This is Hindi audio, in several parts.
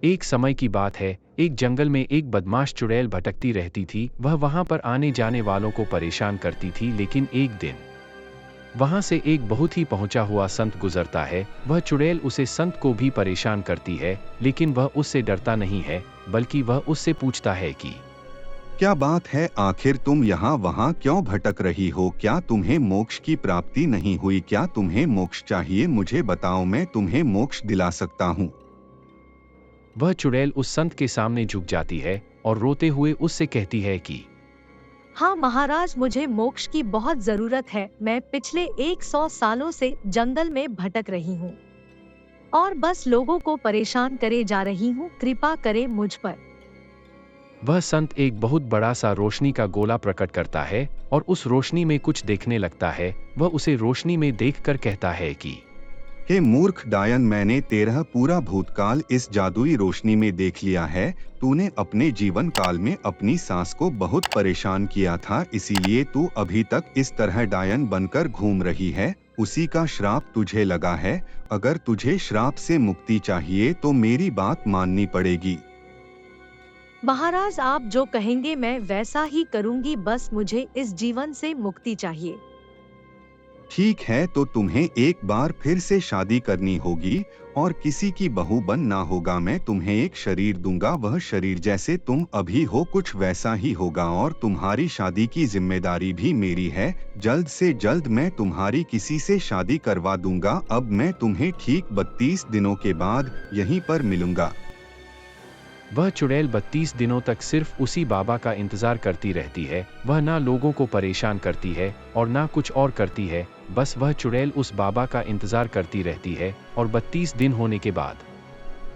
एक समय की बात है, एक जंगल में एक बदमाश चुड़ैल भटकती रहती थी। वह वहां पर आने जाने वालों को परेशान करती थी। लेकिन एक दिन वहां से एक बहुत ही पहुंचा हुआ संत गुजरता है। वह चुड़ैल उसे संत को भी परेशान करती है, लेकिन वह उससे डरता नहीं है, बल्कि वह उससे पूछता है कि क्या बात है, आखिर तुम यहाँ वहाँ क्यों भटक रही हो? क्या तुम्हें मोक्ष की प्राप्ति नहीं हुई? क्या तुम्हें मोक्ष चाहिए? मुझे बताओ, मैं तुम्हें मोक्ष दिला सकता हूँ। वह चुड़ैल उस संत के सामने झुक जाती है और रोते हुए उससे कहती है कि हाँ महाराज, मुझे मोक्ष की बहुत जरूरत है। मैं पिछले 100 सालों से जंगल में भटक रही हूँ और बस लोगों को परेशान करे जा रही हूँ। कृपा करे मुझ पर। वह संत एक बहुत बड़ा सा रोशनी का गोला प्रकट करता है और उस रोशनी में कुछ देखने लगता है। वह उसे रोशनी में देखकर कहता है कि हे मूर्ख डायन, मैंने तेरा पूरा भूतकाल इस जादुई रोशनी में देख लिया है। तूने अपने जीवन काल में अपनी सास को बहुत परेशान किया था, इसीलिए तू अभी तक इस तरह डायन बनकर घूम रही है। उसी का श्राप तुझे लगा है। अगर तुझे श्राप से मुक्ति चाहिए तो मेरी बात माननी पड़ेगी। महाराज, आप जो कहेंगे मैं वैसा ही करूँगी। बस मुझे इस जीवन से मुक्ति चाहिए। ठीक है, तो तुम्हें एक बार फिर से शादी करनी होगी और किसी की बहू बनना होगा। मैं तुम्हें एक शरीर दूंगा, वह शरीर जैसे तुम अभी हो कुछ वैसा ही होगा, और तुम्हारी शादी की जिम्मेदारी भी मेरी है। जल्द से जल्द मैं तुम्हारी किसी से शादी करवा दूंगा। अब मैं तुम्हें ठीक 32 दिनों के बाद यहीं पर मिलूंगा। वह चुड़ैल 32 दिनों तक सिर्फ उसी बाबा का इंतजार करती रहती है। वह ना लोगों को परेशान करती है और ना कुछ और करती है। बस वह चुड़ैल उस बाबा का इंतजार करती रहती है और 32 दिन होने के बाद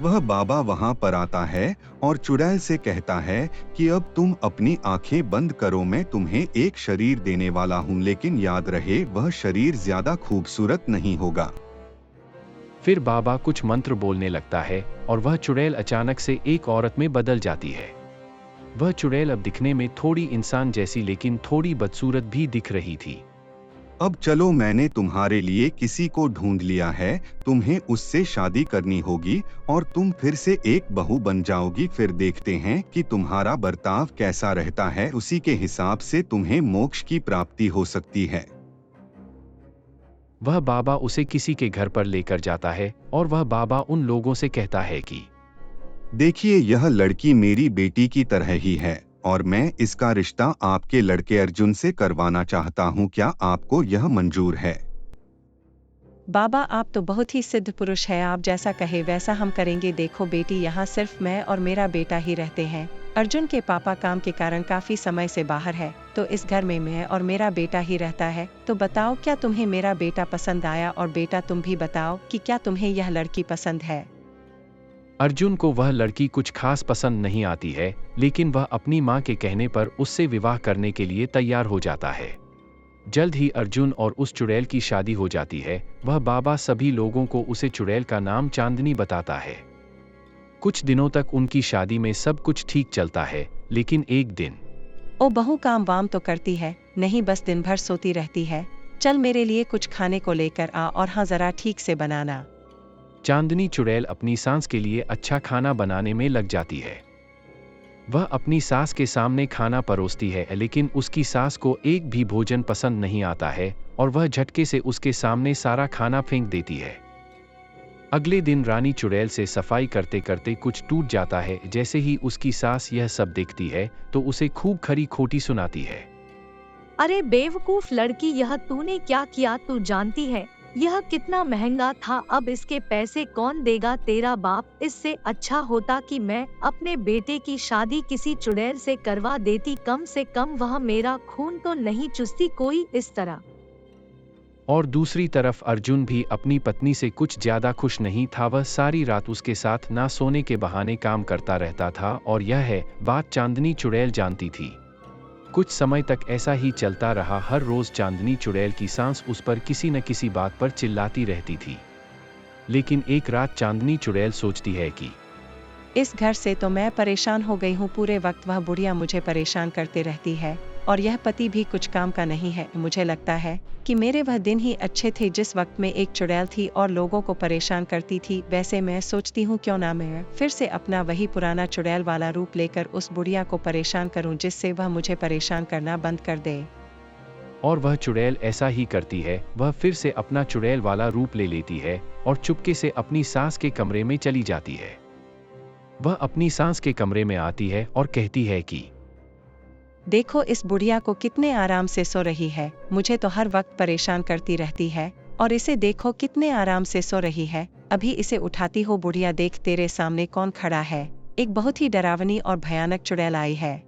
वह बाबा वहां पर आता है और चुड़ैल से कहता है कि अब तुम अपनी आंखें बंद करो, मैं तुम्हें एक शरीर देने वाला हूं, लेकिन याद रहे वह शरीर ज्यादा खूबसूरत नहीं होगा। फिर बाबा कुछ मंत्र बोलने लगता है और वह चुड़ैल अचानक से एक औरत में बदल जाती है। वह चुड़ैल अब दिखने में थोड़ी इंसान जैसी लेकिन थोड़ी बदसूरत भी दिख रही थी। अब चलो, मैंने तुम्हारे लिए किसी को ढूंढ लिया है। तुम्हें उससे शादी करनी होगी और तुम फिर से एक बहू बन जाओगी। फिर देखते हैं कि तुम्हारा बर्ताव कैसा रहता है, उसी के हिसाब से तुम्हें मोक्ष की प्राप्ति हो सकती है। वह बाबा उसे किसी के घर पर लेकर जाता है और वह बाबा उन लोगों से कहता है कि देखिए, यह लड़की मेरी बेटी की तरह ही है और मैं इसका रिश्ता आपके लड़के अर्जुन से करवाना चाहता हूँ। क्या आपको यह मंजूर है? बाबा, आप तो बहुत ही सिद्ध पुरुष है, आप जैसा कहे वैसा हम करेंगे। देखो बेटी, यहाँ सिर्फ मैं और मेरा बेटा ही रहते हैं। अर्जुन के पापा काम के कारण काफी समय से बाहर है, तो इस घर में मैं और मेरा बेटा ही रहता है। तो बताओ, क्या तुम्हें मेरा बेटा पसंद आया? और बेटा, तुम भी बताओ कि क्या तुम्हें यह लड़की पसंद है? अर्जुन को वह लड़की कुछ खास पसंद नहीं आती है, लेकिन वह अपनी मां के कहने पर उससे विवाह करने के लिए तैयार हो जाता है। जल्द ही अर्जुन और उस चुड़ैल की शादी हो जाती है। वह बाबा सभी लोगों को उसे चुड़ैल का नाम चांदनी बताता है। कुछ दिनों तक उनकी शादी में सब कुछ ठीक चलता है, लेकिन एक दिन ओ बहू, काम वाम तो करती है नहीं, बस दिन भर सोती रहती है। चल मेरे लिए कुछ खाने को लेकर आ, और हाँ, जरा ठीक से बनाना। चांदनी चुड़ैल अपनी सास के लिए अच्छा खाना बनाने में लग जाती है। वह अपनी सास के सामने खाना परोसती है, लेकिन उसकी सास को एक भी भोजन पसंद नहीं आता है और वह झटके से उसके सामने सारा खाना फेंक देती है। अगले दिन रानी चुड़ैल से सफाई करते करते कुछ टूट जाता है। जैसे ही उसकी सास यह सब देखती है तो उसे खूब खरी खोटी सुनाती है। अरे बेवकूफ लड़की, यह तूने क्या किया? तू जानती है यह कितना महंगा था, अब इसके पैसे कौन देगा? तेरा बाप। इससे अच्छा होता कि मैं अपने बेटे की शादी किसी चुड़ैल से करवा देती, कम से कम वह मेरा खून तो नहीं चूसती कोई इस तरह। और दूसरी तरफ अर्जुन भी अपनी पत्नी से कुछ ज्यादा खुश नहीं था। वह सारी रात उसके साथ ना सोने के बहाने काम करता रहता था और यह बात चांदनी चुड़ैल जानती थी। कुछ समय तक ऐसा ही चलता रहा। हर रोज चांदनी चुड़ैल की सांस उस पर किसी न किसी बात पर चिल्लाती रहती थी। लेकिन एक रात चांदनी चुड़ैल सोचती है कि इस घर से तो मैं परेशान हो गई हूँ। पूरे वक्त वह बुढ़िया मुझे परेशान करते रहती है। और यह पति भी कुछ काम का नहीं है। मुझे लगता है कि मेरे वह दिन ही अच्छे थे जिस वक्त में एक चुड़ैल थी और लोगों को परेशान करती थी। वैसे मैं सोचती हूँ क्यों ना मैं फिर से अपना वही पुराना चुड़ैल वाला रूप लेकर उस बुढ़िया को परेशान करूँ, जिससे वह मुझे परेशान करना बंद कर दे। और वह चुड़ैल ऐसा ही करती है। वह फिर से अपना चुड़ैल वाला रूप ले लेती है और चुपके से अपनी सास के कमरे में चली जाती है। वह अपनी सास के कमरे में आती है और कहती है कि देखो इस बुढ़िया को कितने आराम से सो रही है, मुझे तो हर वक्त परेशान करती रहती है, और इसे देखो कितने आराम से सो रही है। अभी इसे उठाती हो। बुढ़िया देख तेरे सामने कौन खड़ा है। एक बहुत ही डरावनी और भयानक चुड़ैल आई है।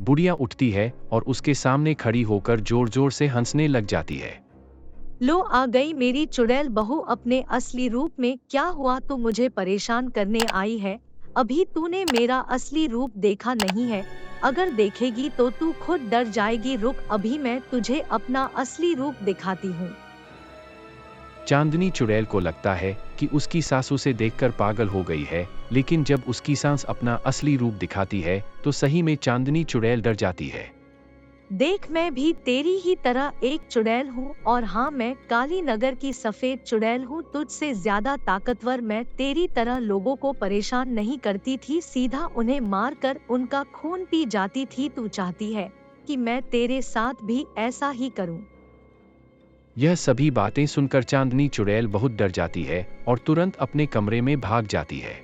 बुढ़िया उठती है और उसके सामने खड़ी होकर जोर जोर से हंसने लग जाती है। लो आ गई मेरी चुड़ैल बहू अपने असली रूप में। क्या हुआ, तू मुझे परेशान करने आई है? अभी तूने मेरा असली रूप देखा नहीं है। अगर देखेगी तो तू खुद डर जाएगी। रुक, अभी मैं तुझे अपना असली रूप दिखाती हूँ। चांदनी चुड़ैल को लगता है कि उसकी सास उसे देखकर पागल हो गई है, लेकिन जब उसकी सास अपना असली रूप दिखाती है तो सही में चांदनी चुड़ैल डर जाती है। देख, मैं भी तेरी ही तरह एक चुड़ैल हूँ, और हाँ, मैं काली नगर की सफेद चुड़ैल हूँ। तुझसे ज्यादा ताकतवर। मैं तेरी तरह लोगों को परेशान नहीं करती थी, सीधा उन्हें मारकर उनका खून पी जाती थी। तू चाहती है कि मैं तेरे साथ भी ऐसा ही करूँ? यह सभी बातें सुनकर चांदनी चुड़ैल बहुत डर जाती है और तुरंत अपने कमरे में भाग जाती है।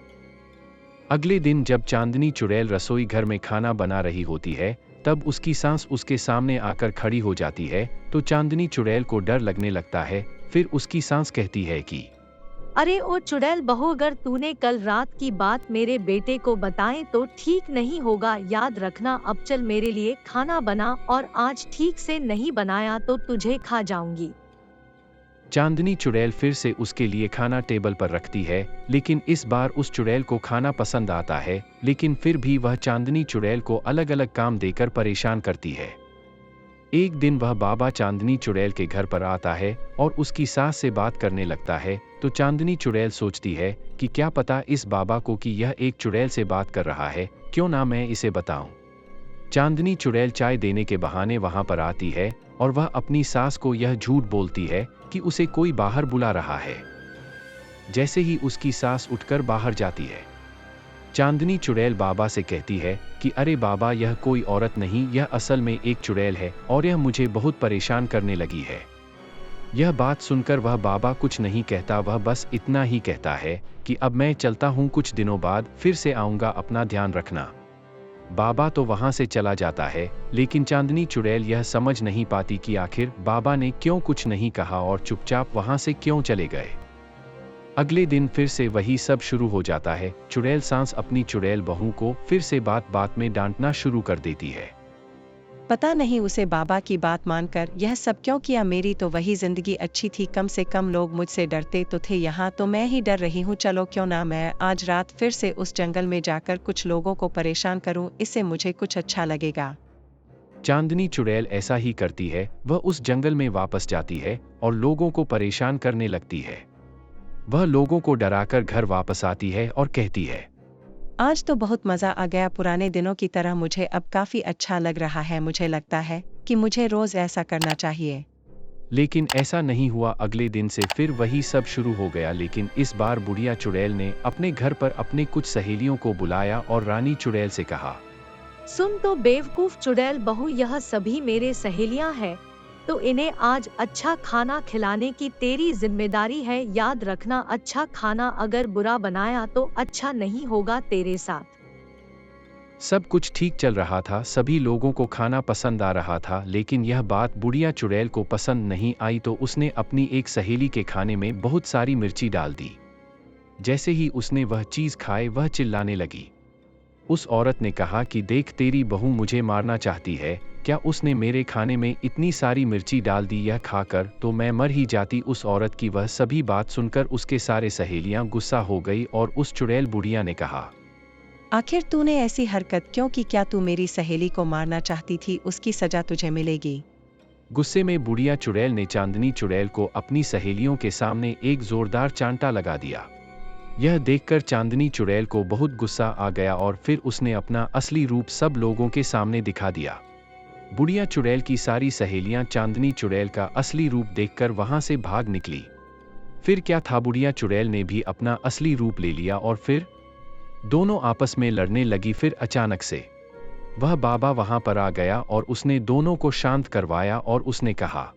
अगले दिन जब चांदनी चुड़ैल रसोई घर में खाना बना रही होती है, तब उसकी सास उसके सामने आकर खड़ी हो जाती है तो चांदनी चुड़ैल को डर लगने लगता है। फिर उसकी सास कहती है कि अरे ओ चुड़ैल बहू, अगर तूने कल रात की बात मेरे बेटे को बताए तो ठीक नहीं होगा। याद रखना, अब चल मेरे लिए खाना बना, और आज ठीक से नहीं बनाया तो तुझे खा जाऊंगी। चांदनी चुड़ैल फिर से उसके लिए खाना टेबल पर रखती है, लेकिन इस बार उस चुड़ैल को खाना पसंद आता है, लेकिन फिर भी वह चांदनी चुड़ैल को अलग अलग काम देकर परेशान करती है। एक दिन वह बाबा चांदनी चुड़ैल के घर पर आता है और उसकी सास से बात करने लगता है, तो चांदनी चुड़ैल सोचती है कि क्या पता इस बाबा को कि यह एक चुड़ैल से बात कर रहा है, क्यों ना मैं इसे बताऊं। चांदनी चुड़ैल चाय देने के बहाने वहां पर आती है और वह अपनी सास को यह झूठ बोलती है कि उसे कोई बाहर बुला रहा है। जैसे ही उसकी सास उठकर बाहर जाती है, चांदनी चुड़ैल बाबा से कहती है कि अरे बाबा, यह कोई औरत नहीं, यह असल में एक चुड़ैल है और यह मुझे बहुत परेशान करने लगी है। यह बात सुनकर वह बाबा कुछ नहीं कहता, वह बस इतना ही कहता है कि अब मैं चलता हूँ, कुछ दिनों बाद फिर से आऊँगा, अपना ध्यान रखना। बाबा तो वहां से चला जाता है, लेकिन चांदनी चुड़ैल यह समझ नहीं पाती कि आखिर बाबा ने क्यों कुछ नहीं कहा और चुपचाप वहां से क्यों चले गए। अगले दिन फिर से वही सब शुरू हो जाता है। चुड़ैल सास अपनी चुड़ैल बहू को फिर से बात बात में डांटना शुरू कर देती है। पता नहीं उसे बाबा की बात मानकर यह सब क्यों किया। मेरी तो वही जिंदगी अच्छी थी, कम से कम लोग मुझसे डरते तो थे, यहाँ तो मैं ही डर रही हूँ। चलो क्यों ना मैं आज रात फिर से उस जंगल में जाकर कुछ लोगों को परेशान करूँ, इससे मुझे कुछ अच्छा लगेगा। चांदनी चुड़ैल ऐसा ही करती है। वह उस जंगल में वापस जाती है और लोगों को परेशान करने लगती है। वह लोगों को डराकर घर वापस आती है और कहती है, आज तो बहुत मजा आ गया, पुराने दिनों की तरह मुझे अब काफी अच्छा लग रहा है। मुझे लगता है कि मुझे रोज ऐसा करना चाहिए। लेकिन ऐसा नहीं हुआ। अगले दिन से फिर वही सब शुरू हो गया, लेकिन इस बार बुढ़िया चुड़ैल ने अपने घर पर अपने कुछ सहेलियों को बुलाया और रानी चुड़ैल से कहा, सुन तो बेवकूफ चुड़ैल बहू, यह सभी मेरे सहेलियां हैं, तो इन्हें आज अच्छा खाना खिलाने की तेरी जिम्मेदारी है। याद रखना, अच्छा खाना अगर बुरा बनाया तो अच्छा नहीं होगा तेरे साथ। सब कुछ ठीक चल रहा था, सभी लोगों को खाना पसंद आ रहा था, लेकिन यह बात बुढ़िया चुड़ैल को पसंद नहीं आई, तो उसने अपनी एक सहेली के खाने में बहुत सारी मिर्ची डाल दी। जैसे ही उसने वह चीज खाए, वह चिल्लाने लगी। उस औरत ने कहा कि देख, तेरी बहू मुझे मारना चाहती है, क्या उसने मेरे खाने में इतनी सारी मिर्ची डाल दी, यह खाकर तो मैं मर ही जाती। उस औरत की वह सभी बात सुनकर उसके सारे सहेलियां गुस्सा हो गई और उस चुड़ैल बुढ़िया ने कहा, आखिर तूने ऐसी हरकत क्यों की? क्या तू मेरी सहेली को मारना चाहती थी? उसकी सजा तुझे मिलेगी। गुस्से में बुढ़िया चुड़ैल ने चांदनी चुड़ैल को अपनी सहेलियों के सामने एक जोरदार चांटा लगा दिया। यह देखकर चांदनी चुड़ैल को बहुत गुस्सा आ गया और फिर उसने अपना असली रूप सब लोगों के सामने दिखा दिया। बुढ़िया चुड़ैल की सारी सहेलियां चांदनी चुड़ैल का असली रूप देखकर वहां से भाग निकली। फिर क्या था, बुढ़िया चुड़ैल ने भी अपना असली रूप ले लिया और फिर दोनों आपस में लड़ने लगी। फिर अचानक से वह बाबा वहां पर आ गया और उसने दोनों को शांत करवाया और उसने कहा,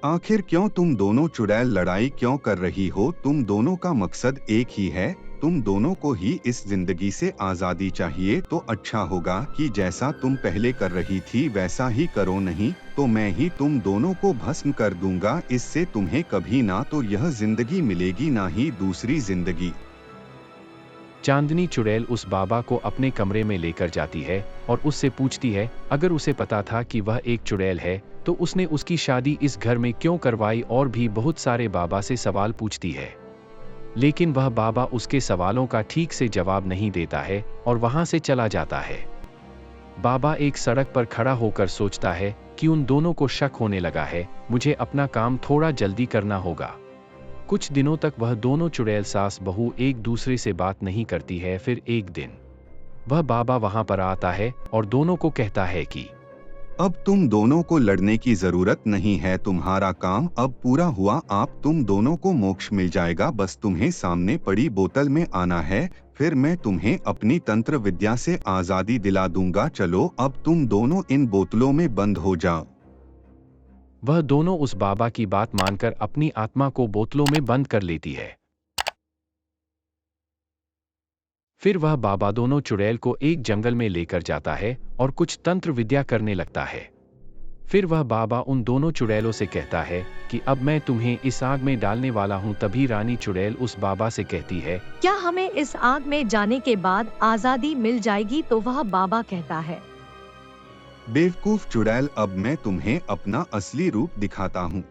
आखिर क्यों तुम दोनों चुड़ैल लड़ाई क्यों कर रही हो? तुम दोनों का मकसद एक ही है, तुम दोनों को ही इस जिंदगी से आजादी चाहिए। तो अच्छा होगा कि जैसा तुम पहले कर रही थी वैसा ही करो, नहीं तो मैं ही तुम दोनों को भस्म कर दूंगा। इससे तुम्हें कभी ना तो यह जिंदगी मिलेगी ना ही दूसरी जिंदगी। चांदनी चुड़ैल उस बाबा को अपने कमरे में लेकर जाती है और उससे पूछती है, अगर उसे पता था कि वह एक चुड़ैल है तो उसने उसकी शादी इस घर में क्यों करवाई, और भी बहुत सारे बाबा से सवाल पूछती है। लेकिन वह बाबा उसके सवालों का ठीक से जवाब नहीं देता है और वहां से चला जाता है। बाबा एक सड़क पर खड़ा होकर सोचता है कि उन दोनों को शक होने लगा है, मुझे अपना काम थोड़ा जल्दी करना होगा। कुछ दिनों तक वह दोनों चुड़ैल सास बहू एक दूसरे से बात नहीं करती है। फिर एक दिन वह बाबा वहां पर आता है और दोनों को कहता है कि अब तुम दोनों को लड़ने की जरूरत नहीं है, तुम्हारा काम अब पूरा हुआ। आप तुम दोनों को मोक्ष मिल जाएगा, बस तुम्हें सामने पड़ी बोतल में आना है, फिर मैं तुम्हें अपनी तंत्र विद्या से आजादी दिला दूंगा। चलो अब तुम दोनों इन बोतलों में बंद हो जाओ। वह दोनों उस बाबा की बात मानकर अपनी आत्मा को बोतलों में बंद कर लेती है। फिर वह बाबा दोनों चुड़ैल को एक जंगल में लेकर जाता है और कुछ तंत्र विद्या करने लगता है। फिर वह बाबा उन दोनों चुड़ैलों से कहता है कि अब मैं तुम्हें इस आग में डालने वाला हूं। तभी रानी चुड़ैल उस बाबा से कहती है, क्या हमें इस आग में जाने के बाद आजादी मिल जाएगी? तो वह बाबा कहता है, बेवकूफ चुड़ैल, अब मैं तुम्हें अपना असली रूप दिखाता हूँ।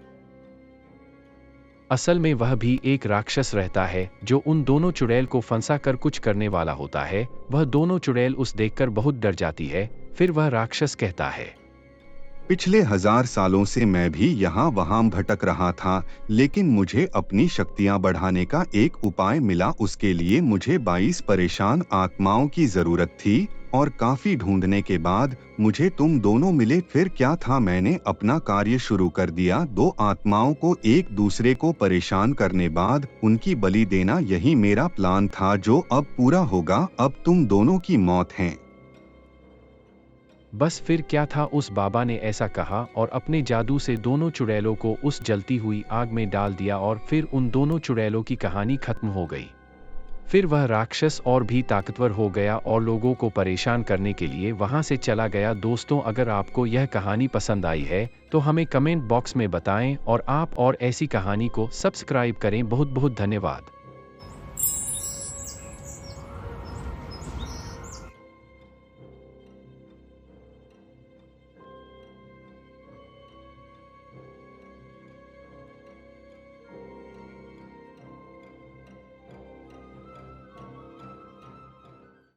असल में वह भी एक राक्षस रहता है जो उन दोनों चुड़ैल को फंसा कर कुछ करने वाला होता है। वह दोनों चुड़ैल उस देखकर बहुत डर जाती है। फिर वह राक्षस कहता है, पिछले 1000 सालों से मैं भी यहाँ वहाँ भटक रहा था, लेकिन मुझे अपनी शक्तियाँ बढ़ाने का एक उपाय मिला। उसके लिए मुझे 22 परेशान आत्माओं की जरूरत थी और काफी ढूंढने के बाद मुझे तुम दोनों मिले। फिर क्या था, मैंने अपना कार्य शुरू कर दिया। 2 आत्माओं को एक दूसरे को परेशान करने बाद उनकी बलि देना, यही मेरा प्लान था जो अब पूरा होगा। अब तुम दोनों की मौत है। बस फिर क्या था, उस बाबा ने ऐसा कहा और अपने जादू से दोनों चुड़ैलों को उस जलती हुई आग में डाल दिया और फिर उन दोनों चुड़ैलों की कहानी खत्म हो गई। फिर वह राक्षस और भी ताकतवर हो गया और लोगों को परेशान करने के लिए वहां से चला गया। दोस्तों, अगर आपको यह कहानी पसंद आई है तो हमें कमेंट बॉक्स में बताएं और आप और ऐसी कहानी को सब्सक्राइब करें। बहुत बहुत धन्यवाद।